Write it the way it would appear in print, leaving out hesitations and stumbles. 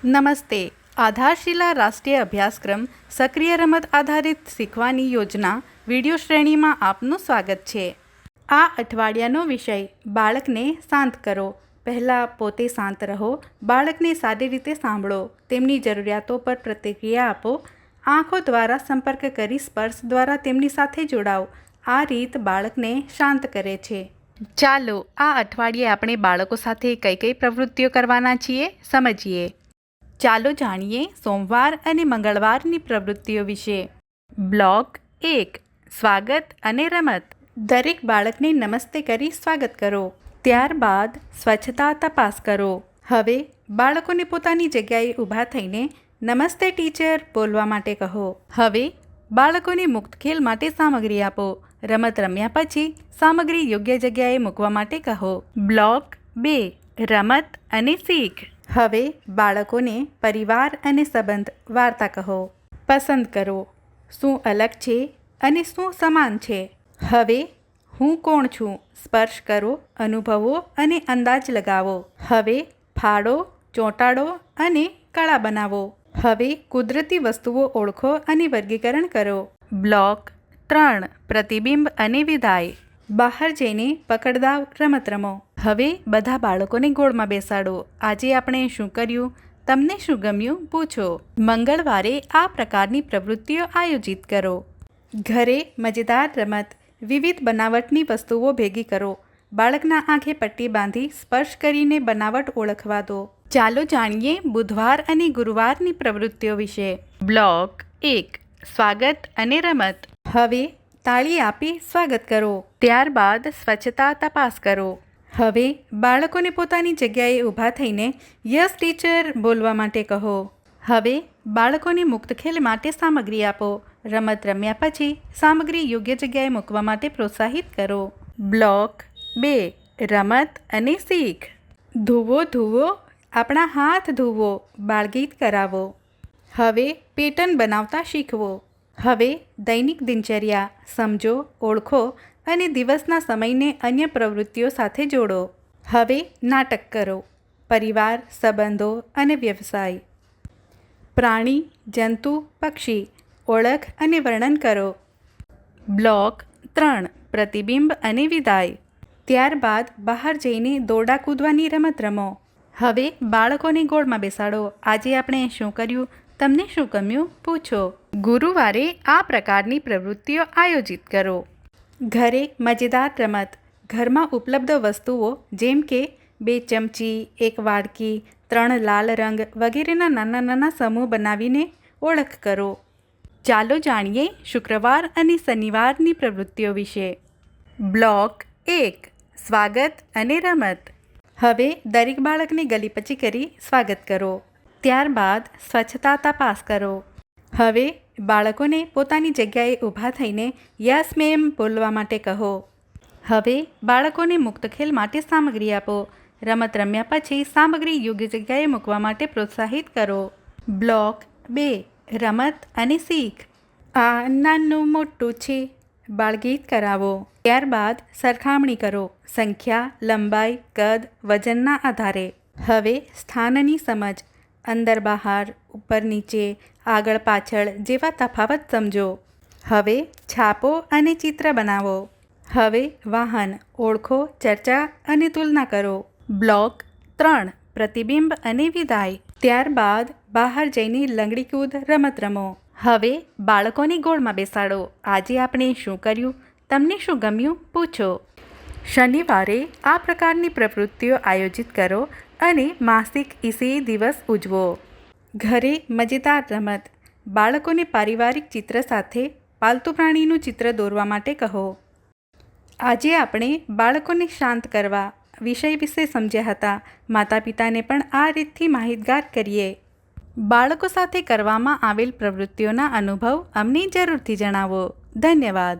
નમસ્તે. આધારશિલા રાષ્ટ્રીય અભ્યાસક્રમ સક્રિય રમત આધારિત શીખવાની યોજના વિડીયો શ્રેણીમાં આપનું સ્વાગત છે. આ અઠવાડિયાનો વિષય બાળકને શાંત કરો. પહેલાં પોતે શાંત રહો. બાળકને સારી રીતે સાંભળો. તેમની જરૂરિયાતો પર પ્રતિક્રિયા આપો. આંખો દ્વારા સંપર્ક કરી સ્પર્શ દ્વારા તેમની સાથે જોડાઓ. આ રીત બાળકને શાંત કરે છે. ચાલો આ અઠવાડિયે આપણે બાળકો સાથે કઈ કઈ પ્રવૃત્તિઓ કરવાના છીએ સમજીએ. ચાલો જાણીએ સોમવાર અને મંગળવારની પ્રવૃત્તિઓ વિશે. બ્લોક 1 સ્વાગત અને રમત. દરેક બાળકને નમસ્તે કરી સ્વાગત કરો. ત્યારબાદ સ્વચ્છતા તપાસ કરો. હવે બાળકોને પોતાની જગ્યાએ ઊભા થઈને નમસ્તે ટીચર બોલવા માટે કહો. હવે બાળકોને મુક્ત ખેલ માટે સામગ્રી આપો. રમત રમ્યા પછી સામગ્રી યોગ્ય જગ્યાએ મૂકવા માટે કહો. બ્લોક 2 રમત અને શીખ. હવે બાળકોને પરિવાર અને સંબંધ વાર્તા કહો. પસંદ કરો. શું અલગ છે અને શું સમાન છે? હવે હું કોણ છું સ્પર્શ કરો, અનુભવો અને અંદાજ લગાવો. હવે ફાડો, ચોંટાડો અને કળા બનાવો. હવે કુદરતી વસ્તુઓ ઓળખો અને વર્ગીકરણ કરો. બ્લોક 3 પ્રતિબિંબ અને વિદાય. બહાર જઈને પકડદાવ રમત રમો. હવે બધા બાળકોને ગોળમાં બેસાડો. આજે આપણે શું કર્યું? તમને શું ગમ્યું? પૂછો. મંગળવારે આ પ્રકારની પ્રવૃત્તિઓ આયોજિત કરો. ઘરે મજેદાર રમત. વિવિધ બનાવટની વસ્તુઓ ભેગી કરો. બાળકના આંખે પટ્ટી બાંધી સ્પર્શ કરીને બનાવટ ઓળખવા દો. ચાલો જાણીએ બુધવાર અને ગુરુવારની પ્રવૃત્તિઓ વિશે. બ્લોક 1 સ્વાગત અને રમત. હવે તાળી આપી સ્વાગત કરો. ત્યારબાદ સ્વચ્છતા તપાસ કરો. હવે બાળકોને પોતાની જગ્યાએ ઊભા થઈને યસ ટીચર બોલવા માટે કહો. હવે બાળકોને મુક્ત ખેલ માટે સામગ્રી આપો. રમત રમ્યા પછી સામગ્રી યોગ્ય જગ્યાએ મૂકવા માટે પ્રોત્સાહિત કરો. બ્લોક 2 રમત અને શીખ. ધુવો ધુવો, આપણા હાથ ધુવો. બાળગીત કરાવો. હવે પેટર્ન બનાવતા શીખવો. હવે દૈનિક દિનચર્યા સમજો, ઓળખો અને દિવસના સમયને અન્ય પ્રવૃત્તિઓ સાથે જોડો. હવે નાટક કરો. પરિવાર, સંબંધો અને વ્યવસાય. પ્રાણી, જંતુ, પક્ષી. ઓળખ અને વર્ણન કરો. બ્લોક 3 પ્રતિબિંબ અને વિદાય. ત્યારબાદ બહાર જઈને દોરડા કૂદવાની રમત રમો. હવે બાળકોને ગોળમાં બેસાડો. આજે આપણે શું કર્યું? તમને શું ગમ્યું? પૂછો. ગુરુવારે આ પ્રકારની પ્રવૃત્તિઓ આયોજિત કરો. ઘરે મજેદાર રમત. ઘરમાં ઉપલબ્ધ વસ્તુઓ જેમ કે 2 ચમચી, 1 વાડકી, 3 લાલ રંગ વગેરેના નાના નાના સમૂહ બનાવીને ઓળખ કરો. ચાલો જાણીએ શુક્રવાર અને શનિવારની પ્રવૃત્તિઓ વિશે. બ્લોક 1 સ્વાગત અને રમત. હવે દરેક બાળકને ગલીપચી કરી સ્વાગત કરો. ત્યારબાદ સ્વચ્છતા તપાસ કરો. હવે બાળકોને પોતાની જગ્યાએ ઊભા થઈને યસ મેમ બોલવા માટે કહો. હવે બાળકોને મુક્ત ખેલ માટે સામગ્રી આપો. રમત રમ્યા પછી સામગ્રી યોગ્ય જગ્યાએ મૂકવા માટે પ્રોત્સાહિત કરો. બ્લોક 2 રમત અને શીખ. આ નાનું મોટું છે. બાળગીત કરાવો. ત્યારબાદ સરખામણી કરો. સંખ્યા, લંબાઈ, કદ, વજનના આધારે. હવે સ્થાનની સમજ. અંદર બહાર, ઉપર નીચે, આગળ પાછળ જેવા તફાવત સમજો. હવે છાપો અને ચિત્ર બનાવો. હવે વાહન. ઓળખો, ચર્ચા અને તુલના કરો. બ્લોક 3 પ્રતિબિંબ અને વિદાય. ત્યારબાદ બહાર જઈને લંગડી કૂદ રમત રમો. હવે બાળકોને ગોળમાં બેસાડો. આજે આપણે શું કર્યું? તમને શું ગમ્યું? પૂછો. શનિવારે આ પ્રકારની પ્રવૃત્તિઓ આયોજિત કરો અને માસિક ઇસી દિવસ ઉજવો. ઘરે મજેદાર રમત. બાળકોને પારિવારિક ચિત્ર સાથે પાલતુ પ્રાણીનું ચિત્ર દોરવા માટે કહો. આજે આપણે બાળકોને શાંત કરવા વિષય વિશે સમજ્યા હતા. માતા પિતાને પણ આ રીતથી માહિતગાર કરીએ. બાળકો સાથે કરવામાં આવેલ પ્રવૃત્તિઓના અનુભવ અમને જરૂરથી જણાવો. ધન્યવાદ.